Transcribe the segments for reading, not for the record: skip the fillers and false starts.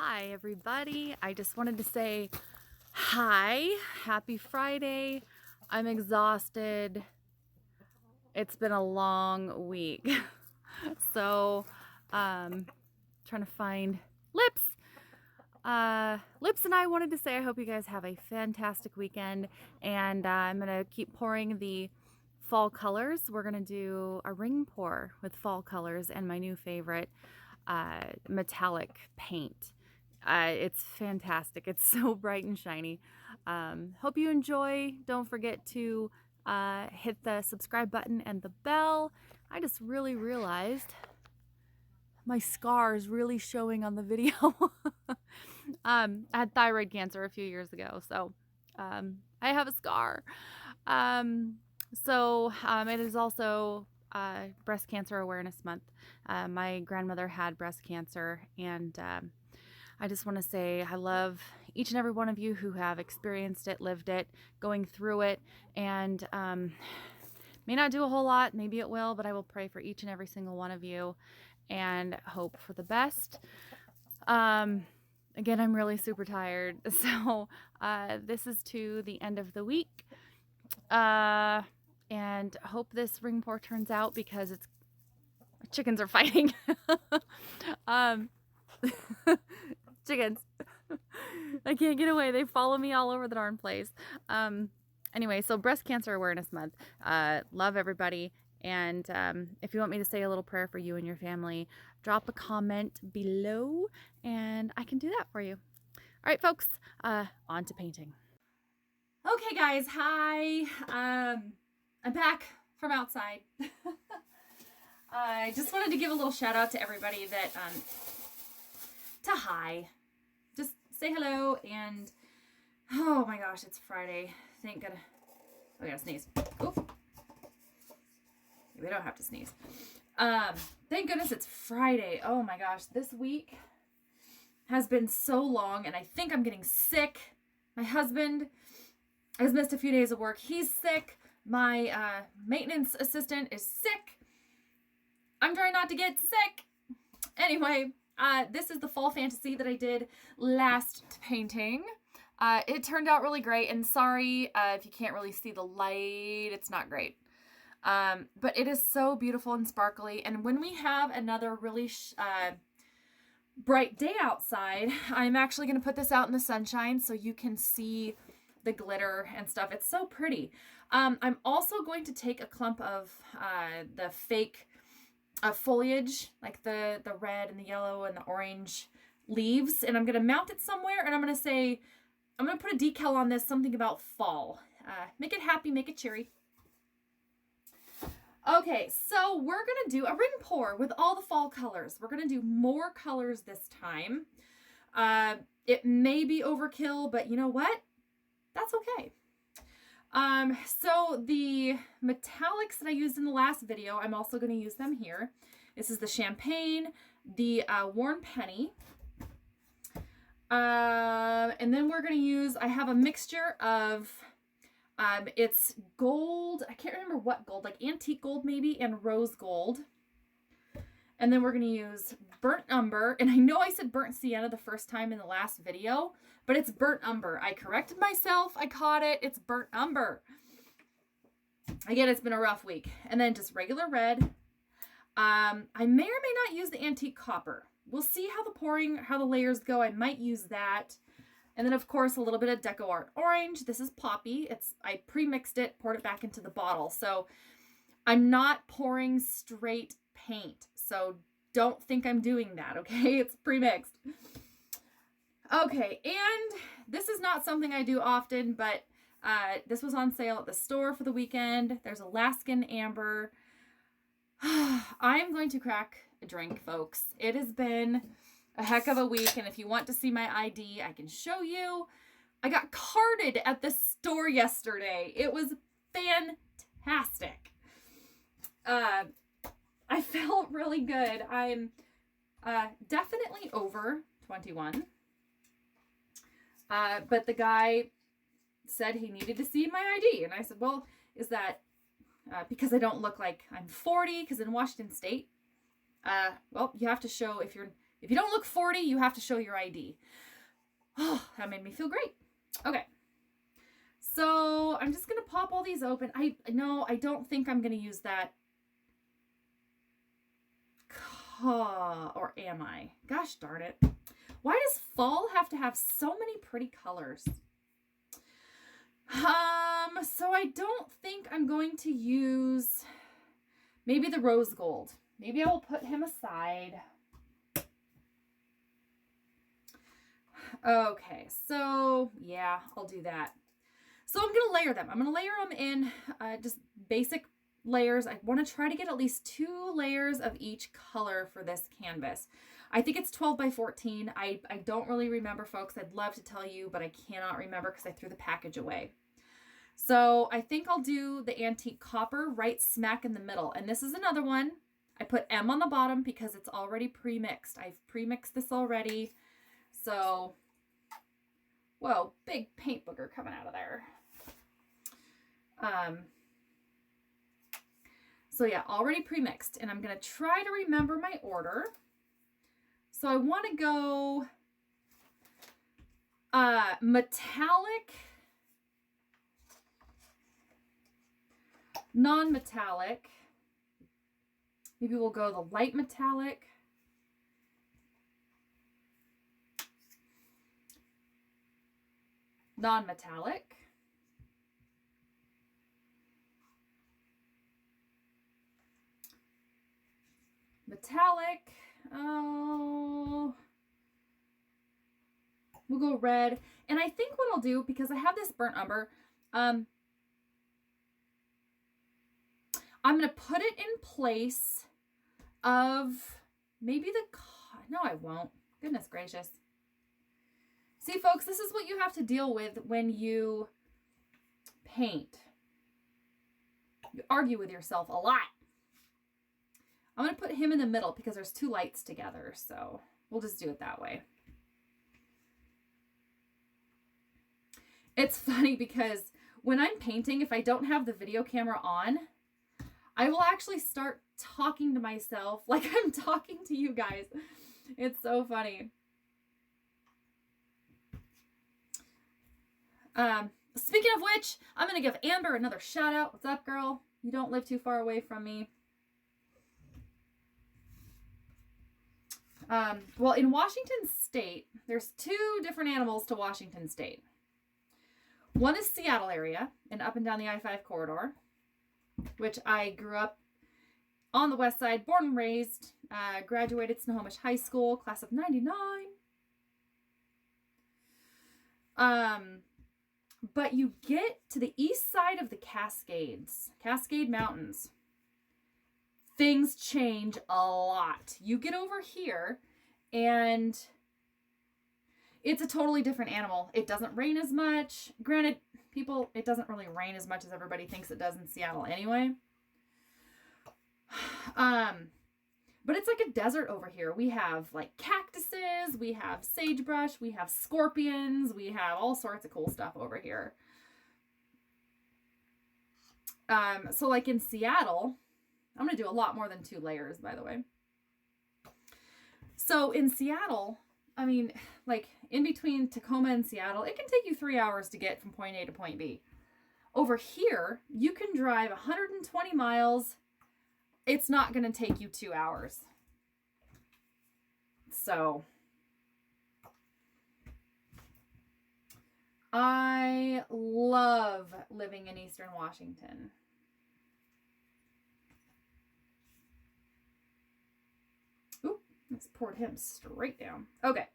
Hi everybody, I just wanted to say hi, happy Friday. I'm exhausted. It's been a long week. So, trying to find Lips. Lips and I wanted to say I hope you guys have a fantastic weekend, and I'm gonna keep pouring the fall colors. We're gonna do a ring pour with fall colors and my new favorite metallic paint. It's fantastic. It's so bright and shiny. Hope you enjoy. Don't forget to hit the subscribe button and the bell. I just really realized my scar is really showing on the video. I had thyroid cancer a few years ago, so I have a scar. It is also Breast Cancer Awareness Month. My grandmother had breast cancer, and I just want to say I love each and every one of you who have experienced it, lived it, going through it, and may not do a whole lot, maybe it will, but I will pray for each and every single one of you and hope for the best. Again, I'm really super tired, so this is to the end of the week, and hope this ring pour turns out because it's chickens are fighting. Chickens. I can't get away. They follow me all over the darn place. Anyway, so Breast Cancer Awareness Month. Love everybody. And if you want me to say a little prayer for you and your family, drop a comment below and I can do that for you. All right, folks, on to painting. Okay, guys. Hi. I'm back from outside. I just wanted to give a little shout out to everybody that, hi. Just say hello and, oh my gosh, it's Friday. Thank goodness. Oh, I gotta sneeze. Oop. Maybe I don't have to sneeze. Thank goodness it's Friday. Oh my gosh, this week has been so long and I think I'm getting sick. My husband has missed a few days of work. He's sick. My maintenance assistant is sick. I'm trying not to get sick. Anyway, this is the fall fantasy that I did last painting. It turned out really great, and sorry if you can't really see the light, it's not great. But it is so beautiful and sparkly, and when we have another really bright day outside, I'm actually going to put this out in the sunshine so you can see the glitter and stuff. It's so pretty. I'm also going to take a clump of the fake foliage, like the red and the yellow and the orange leaves, and I'm going to mount it somewhere, and I'm going to put a decal on this, something about fall. Make it happy, make it cheery. Okay, so we're going to do a ring pour with all the fall colors. We're going to do more colors this time. It may be overkill, but you know what? That's okay. So the metallics that I used in the last video, I'm also going to use them here. This is the champagne, the worn penny. And then we're going to use, I have a mixture of, it's gold. I can't remember what gold, like antique gold maybe, and rose gold. And then we're going to use burnt umber. And I know I said burnt sienna the first time in the last video, but it's burnt umber. I corrected myself. I caught it. It's burnt umber. Again, it's been a rough week. And then just regular red. I may or may not use the antique copper. We'll see how the layers go. I might use that. And then, of course, a little bit of DecoArt orange. This is poppy. I pre-mixed it, poured it back into the bottle. So I'm not pouring straight paint. So don't think I'm doing that, okay? It's pre-mixed. Okay, and this is not something I do often, but this was on sale at the store for the weekend. There's Alaskan Amber. I'm going to crack a drink, folks. It has been a heck of a week, and if you want to see my ID, I can show you. I got carded at the store yesterday. It was fantastic. I felt really good. I'm definitely over 21. But the guy said he needed to see my ID. And I said, well, is that because I don't look like I'm 40? Because in Washington State, well, you have to show if you're If you don't look 40, you have to show your ID. Oh, that made me feel great. Okay. So I'm just going to pop all these open. I don't think I'm going to use that. Or am I? Gosh darn it. Why does fall have to have so many pretty colors? So I don't think I'm going to use maybe the rose gold. Maybe I will put him aside. Okay, so yeah, I'll do that. So I'm going to layer them. I'm going to layer them in just basic layers. I want to try to get at least 2 layers of each color for this canvas. I think it's 12 by 14. I don't really remember, folks. I'd love to tell you, but I cannot remember because I threw the package away. So I think I'll do the antique copper right smack in the middle. And this is another one. I put M on the bottom because it's already pre-mixed. I've pre-mixed this already. So, whoa, big paint booger coming out of there. So yeah, already pre-mixed, and I'm going to try to remember my order. So I want to go metallic, non-metallic. Maybe we'll go the light metallic. Non-metallic. Metallic. Oh, we'll go red. And I think what I'll do, because I have this burnt umber, I'm going to put it in place of maybe no, I won't. Goodness gracious. See, folks, this is what you have to deal with when you paint. You argue with yourself a lot. I'm going to put him in the middle because there's 2 lights together, so we'll just do it that way. It's funny because when I'm painting, if I don't have the video camera on, I will actually start talking to myself like I'm talking to you guys. It's so funny. Speaking of which, I'm going to give Amber another shout out. What's up, girl? You don't live too far away from me. Well, in Washington State, there's 2 different animals to Washington State. One is Seattle area and up and down the I-5 corridor, which I grew up on the west side, born and raised, graduated Snohomish High School, class of 99. But you get to the east side of the Cascade Mountains. Things change a lot. You get over here and it's a totally different animal. It doesn't rain as much. Granted, people, it doesn't really rain as much as everybody thinks it does in Seattle anyway. But it's like a desert over here. We have like cactuses, we have sagebrush, we have scorpions, we have all sorts of cool stuff over here. So like in Seattle, I'm going to do a lot more than 2 layers, by the way. So in Seattle, I mean, like in between Tacoma and Seattle, it can take you 3 hours to get from point A to point B. Over here, you can drive 120 miles. It's not going to take you 2 hours. So I love living in Eastern Washington. Oop, let's pour him straight down. Okay,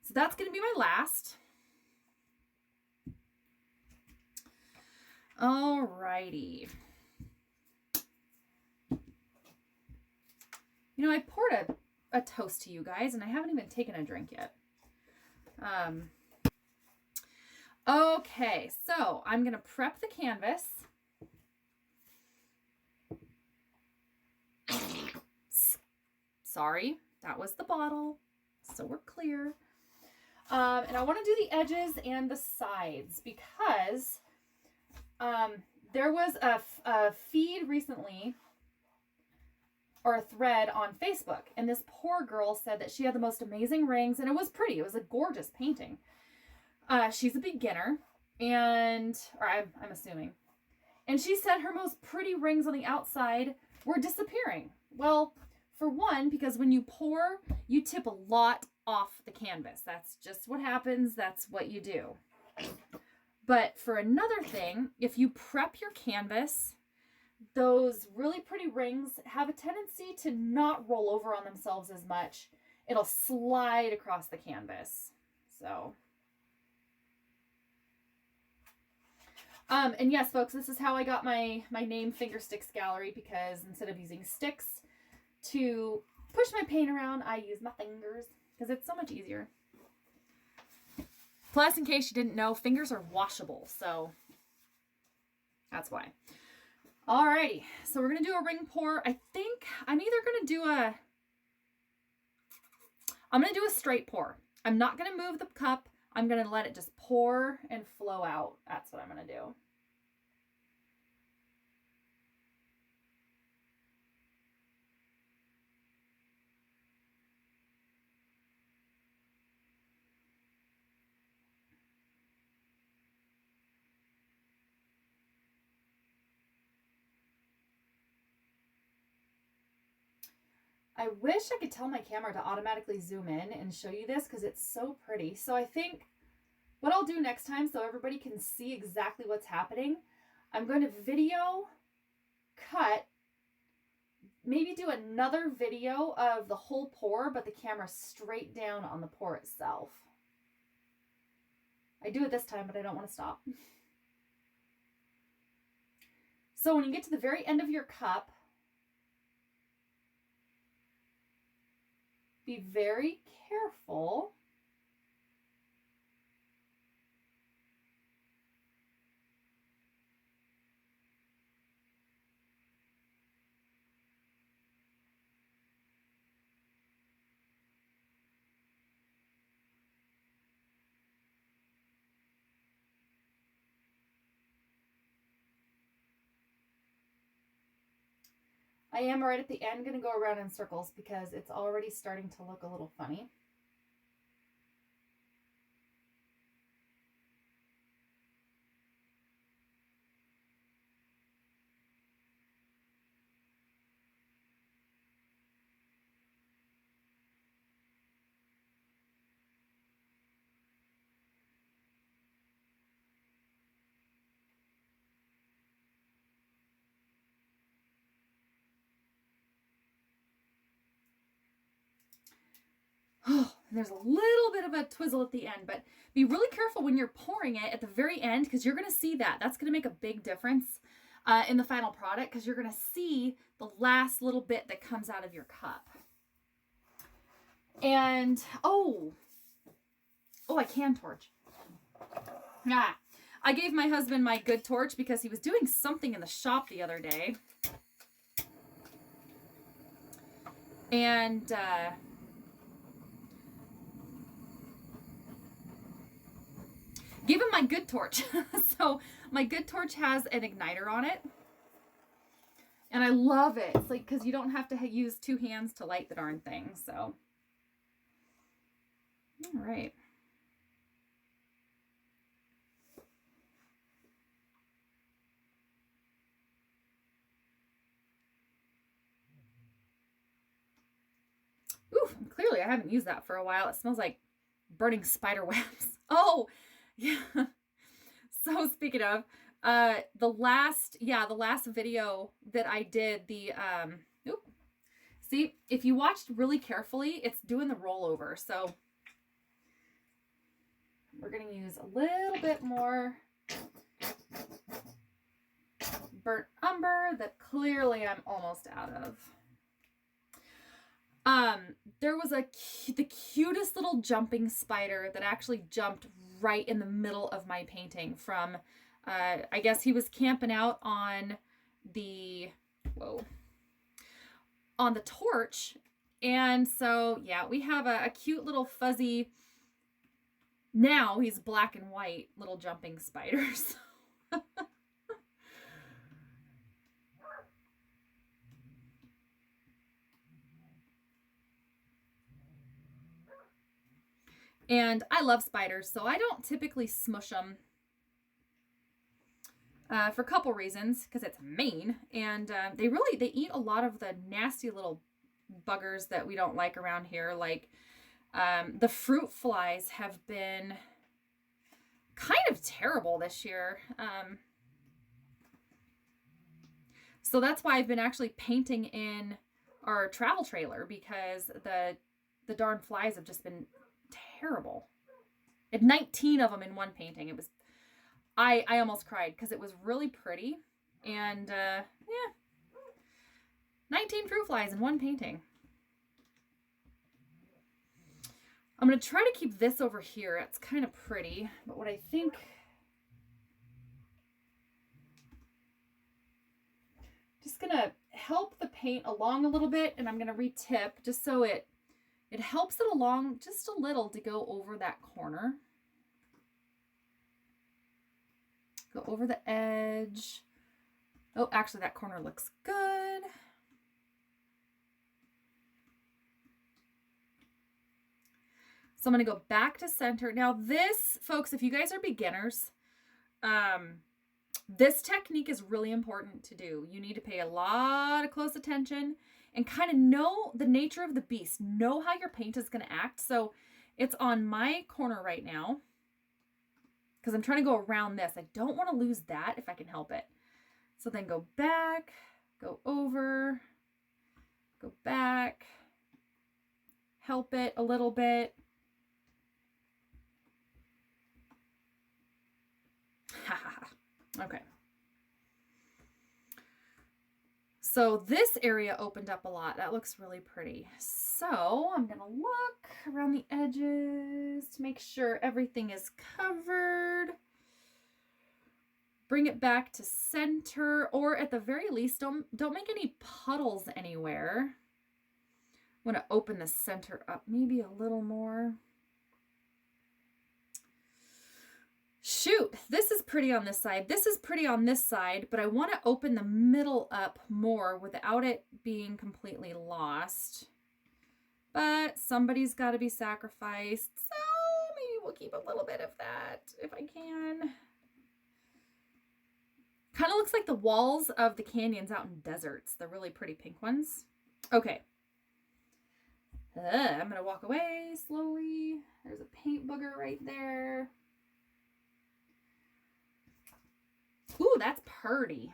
so that's going to be my last. Alrighty. You know, I poured a toast to you guys, and I haven't even taken a drink yet. Okay, so I'm going to prep the canvas. Sorry, that was the bottle, so we're clear. And I want to do the edges and the sides because there was a feed recently or a thread on Facebook, and this poor girl said that she had the most amazing rings, and it was pretty. It was a gorgeous painting. She's a beginner, or I'm assuming. And she said her most pretty rings on the outside were disappearing. Well, for one, because when you pour, you tip a lot off the canvas. That's just what happens. That's what you do. But for another thing, if you prep your canvas, those really pretty rings have a tendency to not roll over on themselves as much. It'll slide across the canvas. So, and yes, folks, this is how I got my name Finger Sticks Gallery, because instead of using sticks to push my paint around, I use my fingers because it's so much easier. Plus, in case you didn't know, fingers are washable, so that's why. Alrighty, so we're going to do a ring pour. I think I'm either going to do I'm going to do a straight pour. I'm not going to move the cup. I'm going to let it just pour and flow out. That's what I'm going to do. I wish I could tell my camera to automatically zoom in and show you this because it's so pretty. So I think what I'll do next time, so everybody can see exactly what's happening, I'm going to video cut, maybe do another video of the whole pour, but the camera straight down on the pour itself. I do it this time, but I don't want to stop. So when you get to the very end of your cup, be very careful I am right at the end going to go around in circles because it's already starting to look a little funny. Oh, and there's a little bit of a twizzle at the end, but be really careful when you're pouring it at the very end because you're going to see that. That's going to make a big difference in the final product because you're going to see the last little bit that comes out of your cup. And, oh, I can torch. Ah, I gave my husband my good torch because he was doing something in the shop the other day. And, give him my good torch. So my good torch has an igniter on it. And I love it. It's like, because you don't have to use two hands to light the darn thing. So, all right. Ooh, clearly I haven't used that for a while. It smells like burning spider webs. Oh, yeah. So speaking of, the last video that I did, see, if you watched really carefully, it's doing the rollover. So we're going to use a little bit more burnt umber that clearly I'm almost out of. There was the cutest little jumping spider that actually jumped right in the middle of my painting from, I guess he was camping out on the torch. And so, yeah, we have a cute little fuzzy, now he's black and white little jumping spiders. And I love spiders, so I don't typically smush them for a couple reasons, because it's Maine, and they eat a lot of the nasty little buggers that we don't like around here. Like the fruit flies have been kind of terrible this year. So that's why I've been actually painting in our travel trailer, because the darn flies have just been terrible. I had 19 of them in one painting. It was, I almost cried because it was really pretty. And yeah, 19 fruit flies in one painting. I'm going to try to keep this over here. It's kind of pretty, but what I think, just going to help the paint along a little bit, and I'm going to retip just so it helps it along just a little to go over that corner. Go over the edge. Oh, actually that corner looks good. So I'm going to go back to center. Now this, folks, if you guys are beginners, this technique is really important to do. You need to pay a lot of close attention and kind of know the nature of the beast. Know how your paint is going to act. So it's on my corner right now because I'm trying to go around this. I don't want to lose that if I can help it. So then go back, go over, go back, help it a little bit. Okay. So this area opened up a lot. That looks really pretty. So I'm going to look around the edges to make sure everything is covered. Bring it back to center, or at the very least, don't make any puddles anywhere. I'm going to open the center up maybe a little more. Shoot, this is pretty on this side. This is pretty on this side, but I want to open the middle up more without it being completely lost. But somebody's got to be sacrificed, so maybe we'll keep a little bit of that if I can. Kind of looks like the walls of the canyons out in deserts, the really pretty pink ones. Okay. I'm going to walk away slowly. There's a paint booger right there. Ooh, that's pretty.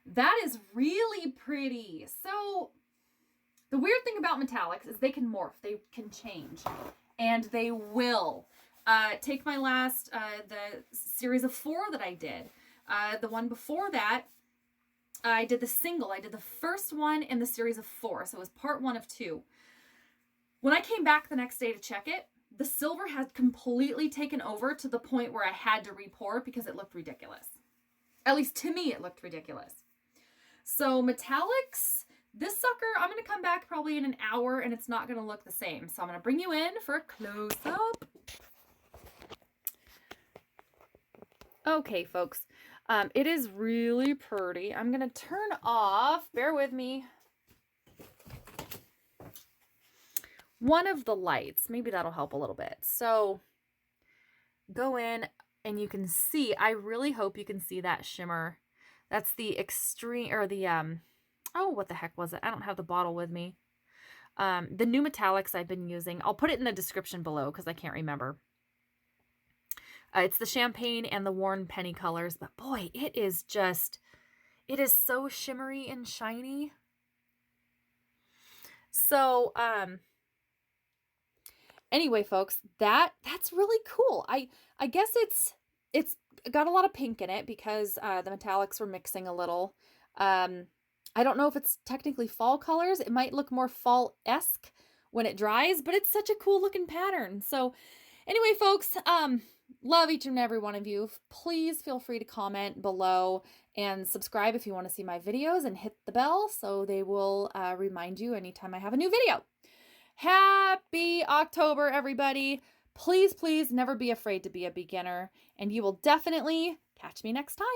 That is really pretty. So the weird thing about metallics is they can morph. They can change. And they will. Take my last, the series of 4 that I did. The one before that, I did the single. I did the first one in the series of 4. So it was part 1 of 2. When I came back the next day to check it, the silver had completely taken over to the point where I had to re-pour because it looked ridiculous. At least to me, it looked ridiculous. So metallics, this sucker, I'm going to come back probably in an hour and it's not going to look the same. So I'm going to bring you in for a close-up. Okay, folks. It is really pretty. I'm going to turn off, bear with me, one of the lights. Maybe that'll help a little bit. So go in and you can see, I really hope you can see that shimmer. That's the extreme, or the, oh, what the heck was it? I don't have the bottle with me. The new metallics I've been using, I'll put it in the description below because I can't remember. It's the champagne and the worn penny colors, but boy, it is so shimmery and shiny. So, anyway, folks, that's really cool. I guess it's got a lot of pink in it because the metallics were mixing a little. I don't know if it's technically fall colors. It might look more fall-esque when it dries, but it's such a cool looking pattern. So anyway, folks, love each and every one of you. Please feel free to comment below and subscribe if you want to see my videos, and hit the bell so they will remind you anytime I have a new video. Happy October, everybody. Please, please never be afraid to be a beginner, and you will definitely catch me next time.